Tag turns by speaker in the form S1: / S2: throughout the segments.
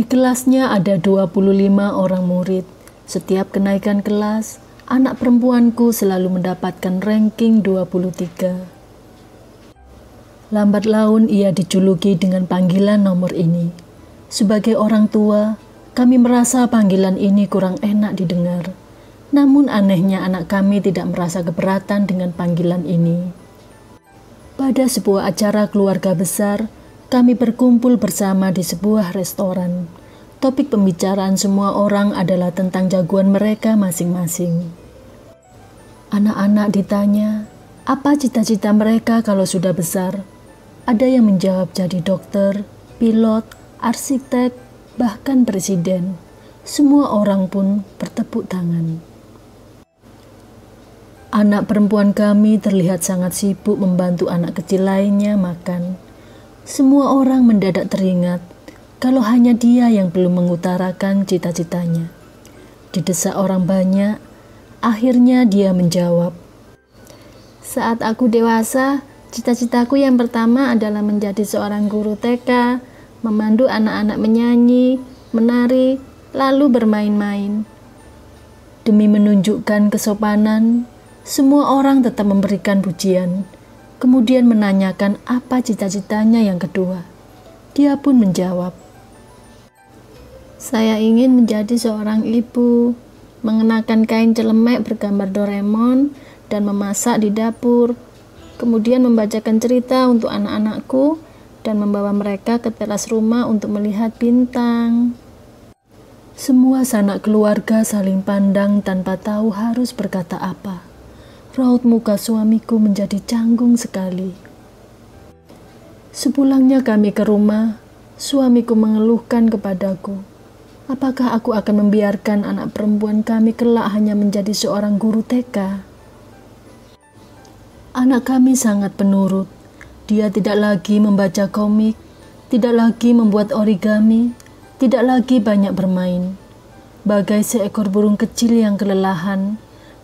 S1: kelasnya ada 25 orang murid. Setiap kenaikan kelas, anak perempuanku selalu mendapatkan ranking 23. Lambat laun ia dijuluki dengan panggilan nomor ini. Sebagai orang tua, kami merasa panggilan ini kurang enak didengar. Namun anehnya anak kami tidak merasa keberatan dengan panggilan ini. Pada sebuah acara keluarga besar, kami berkumpul bersama di sebuah restoran. Topik pembicaraan semua orang adalah tentang jagoan mereka masing-masing. Anak-anak ditanya, apa cita-cita mereka kalau sudah besar? Ada yang menjawab jadi dokter, pilot, arsitek, bahkan presiden. Semua orang pun bertepuk tangan. Anak perempuan kami terlihat sangat sibuk membantu anak kecil lainnya makan. Semua orang mendadak teringat kalau hanya dia yang belum mengutarakan cita-citanya. Didesak orang banyak, akhirnya dia menjawab, "Saat aku dewasa, cita-citaku yang pertama adalah menjadi seorang guru TK, memandu anak-anak menyanyi, menari, lalu bermain-main." Demi menunjukkan kesopanan, semua orang tetap memberikan pujian. Kemudian menanyakan apa cita-citanya yang kedua. Dia pun menjawab, "Saya ingin menjadi seorang ibu, mengenakan kain celemek bergambar Doraemon dan memasak di dapur, kemudian membacakan cerita untuk anak-anakku dan membawa mereka ke teras rumah untuk melihat bintang." Semua sanak keluarga saling pandang tanpa tahu harus berkata apa. Raut muka suamiku menjadi canggung sekali. Sepulangnya kami ke rumah, suamiku mengeluhkan kepadaku, apakah aku akan membiarkan anak perempuan kami kelak hanya menjadi seorang guru TK? Anak kami sangat penurut. Dia tidak lagi membaca komik, tidak lagi membuat origami, tidak lagi banyak bermain. Bagai seekor burung kecil yang kelelahan,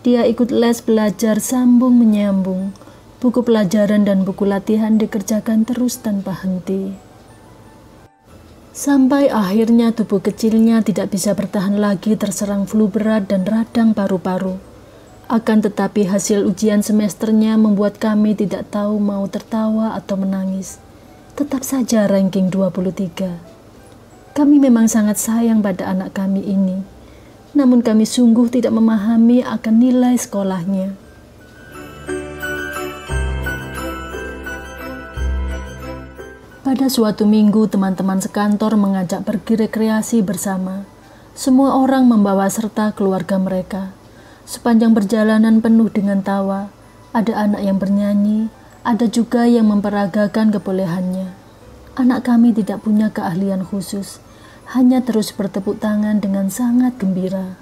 S1: dia ikut les belajar sambung menyambung. Buku pelajaran dan buku latihan dikerjakan terus tanpa henti. Sampai akhirnya tubuh kecilnya tidak bisa bertahan lagi terserang flu berat dan radang paru-paru. Akan tetapi hasil ujian semesternya membuat kami tidak tahu mau tertawa atau menangis. Tetap saja ranking 23. Kami memang sangat sayang pada anak kami ini. Namun kami sungguh tidak memahami akan nilai sekolahnya. Pada suatu minggu, teman-teman sekantor mengajak pergi rekreasi bersama. Semua orang membawa serta keluarga mereka. Sepanjang perjalanan penuh dengan tawa, ada anak yang bernyanyi, ada juga yang memperagakan kebolehannya. Anak kami tidak punya keahlian khusus, hanya terus bertepuk tangan dengan sangat gembira.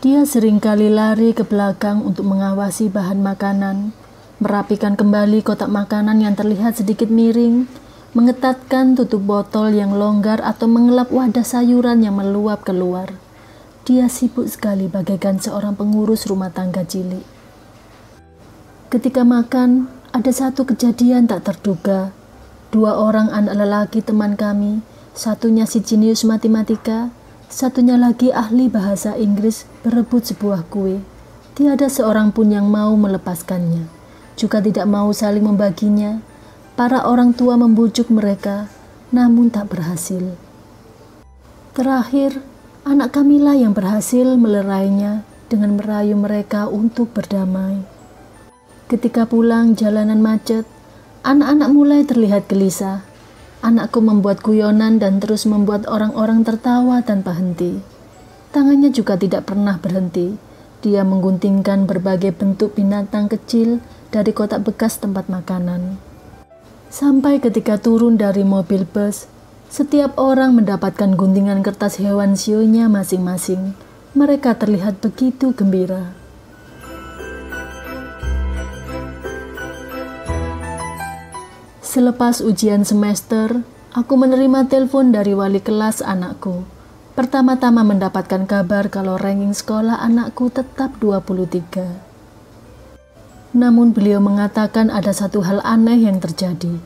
S1: Dia seringkali lari ke belakang untuk mengawasi bahan makanan, merapikan kembali kotak makanan yang terlihat sedikit miring, mengetatkan tutup botol yang longgar atau mengelap wadah sayuran yang meluap keluar. Dia sibuk sekali bagaikan seorang pengurus rumah tangga cilik. Ketika makan, ada satu kejadian tak terduga. 2 orang anak lelaki teman kami, satunya si jenius matematika, satunya lagi ahli bahasa Inggris, berebut sebuah kue. Tiada seorang pun yang mau melepaskannya, juga tidak mau saling membaginya. Para orang tua membujuk mereka, namun tak berhasil. Terakhir, anak kamilah yang berhasil melerainya dengan merayu mereka untuk berdamai. Ketika pulang jalanan macet, anak-anak mulai terlihat gelisah. Anakku membuat guyonan dan terus membuat orang-orang tertawa tanpa henti. Tangannya juga tidak pernah berhenti. Dia mengguntingkan berbagai bentuk binatang kecil dari kotak bekas tempat makanan. Sampai ketika turun dari mobil bus, setiap orang mendapatkan guntingan kertas hewan sionya masing-masing. Mereka terlihat begitu gembira. Selepas ujian semester, aku menerima telepon dari wali kelas anakku. Pertama-tama mendapatkan kabar kalau ranking sekolah anakku tetap 23. Namun beliau mengatakan ada satu hal aneh yang terjadi.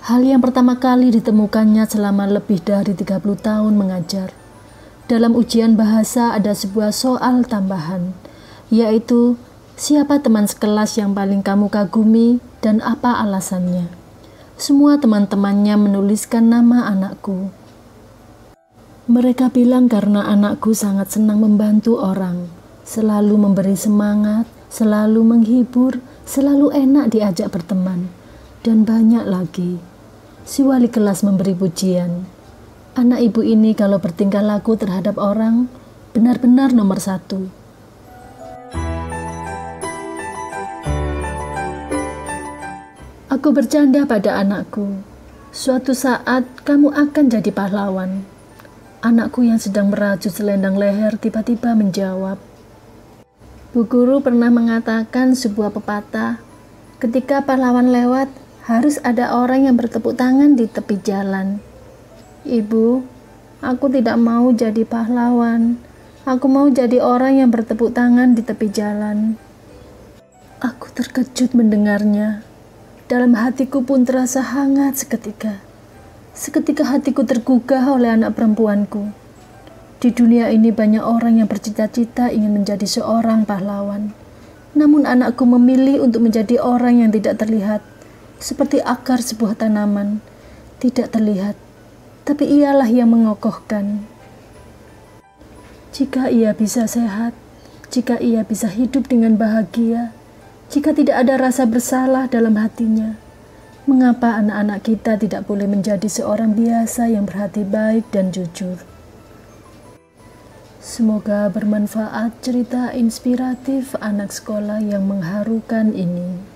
S1: Hal yang pertama kali ditemukannya selama lebih dari 30 tahun mengajar. Dalam ujian bahasa ada sebuah soal tambahan, yaitu siapa teman sekelas yang paling kamu kagumi dan apa alasannya. Semua teman-temannya menuliskan nama anakku. Mereka bilang karena anakku sangat senang membantu orang, selalu memberi semangat, selalu menghibur, selalu enak diajak berteman, dan banyak lagi. Si wali kelas memberi pujian. Anak ibu ini kalau bertingkah laku terhadap orang, benar-benar nomor 1. Aku bercanda pada anakku, suatu saat kamu akan jadi pahlawan. Anakku yang sedang merajut selendang leher tiba-tiba menjawab. Bu guru pernah mengatakan sebuah pepatah, ketika pahlawan lewat, harus ada orang yang bertepuk tangan di tepi jalan. Ibu, aku tidak mau jadi pahlawan. Aku mau jadi orang yang bertepuk tangan di tepi jalan. Aku terkejut mendengarnya. Dalam hatiku pun terasa hangat seketika. Seketika hatiku tergugah oleh anak perempuanku. Di dunia ini banyak orang yang bercita-cita ingin menjadi seorang pahlawan. Namun anakku memilih untuk menjadi orang yang tidak terlihat, seperti akar sebuah tanaman, tidak terlihat, tapi ialah yang mengokohkan. Jika ia bisa sehat, jika ia bisa hidup dengan bahagia, jika tidak ada rasa bersalah dalam hatinya, mengapa anak-anak kita tidak boleh menjadi seorang biasa yang berhati baik dan jujur? Semoga bermanfaat cerita inspiratif anak sekolah yang mengharukan ini.